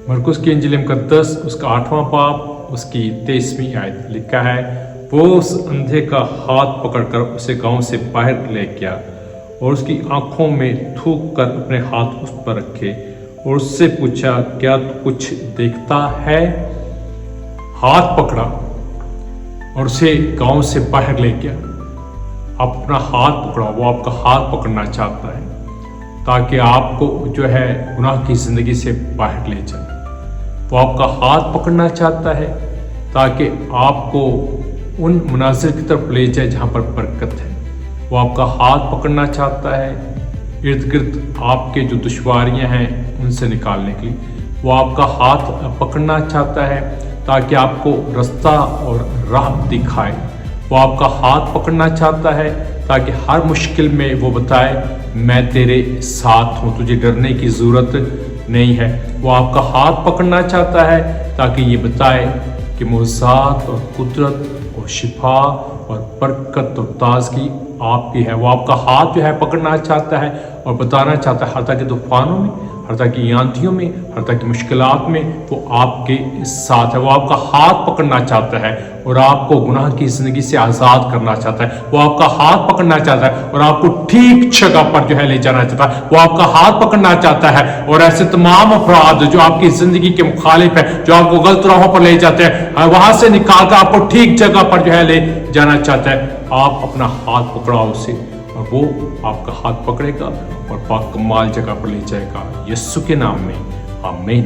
मरकुस की इंजील मुकद्दस उसका 8वां बाब उसकी 23वीं आयत लिखा है, वो उस अंधे का हाथ पकड़कर उसे गांव से बाहर ले गया और उसकी आंखों में थूक कर अपने हाथ उस पर रखे और उससे पूछा, क्या तू कुछ देखता है? हाथ पकड़ा और उसे गांव से बाहर ले गया। अपना हाथ पकड़ा, वो आपका हाथ पकड़ना चाहता है ताकि आपको जो है गुनाह की ज़िंदगी से बाहर ले जाए। वो आपका हाथ पकड़ना चाहता है ताकि आपको उन मुनाजिर की तरफ ले जाए जहाँ पर बरकत है। वो आपका हाथ पकड़ना चाहता है इर्द गिर्द आपके जो दुश्वारियाँ हैं उनसे निकालने के लिए। वो आपका हाथ पकड़ना चाहता है ताकि आपको रास्ता और राह दिखाए। वो आपका हाथ पकड़ना चाहता है ताकि हर मुश्किल में वो बताए, मैं तेरे साथ हूँ, तुझे डरने की ज़रूरत नहीं है। वो आपका हाथ पकड़ना चाहता है ताकि ये बताए कि मोज़ात और कुदरत और शिफा और बरकत और ताज़गी आपकी है। वो आपका हाथ जो है पकड़ना चाहता है और बताना चाहता है हर तरह के तूफानों में, हर तरह की आंधियों में, हर तरह की मुश्किलात में वो आपके साथ है। वो आपका हाथ पकड़ना चाहता है और आपको गुनाह की ज़िंदगी से आज़ाद करना चाहता है। वो आपका हाथ पकड़ना चाहता है और आपको ठीक जगह पर जो है ले जाना चाहता है। वो आपका हाथ पकड़ना चाहता है और ऐसे तमाम अपराध जो आपकी ज़िंदगी के मुखालिफ है, जो आपको गलत राहों पर ले जाते हैं, वहाँ से निकाल कर आपको ठीक जगह पर जो है ले जाना चाहता है। आप अपना हाथ पकड़ाओ उसे और वो आपका हाथ पकड़ेगा और पाक कमाल जगह पर ले जाएगा। यीशु के नाम में आमीन।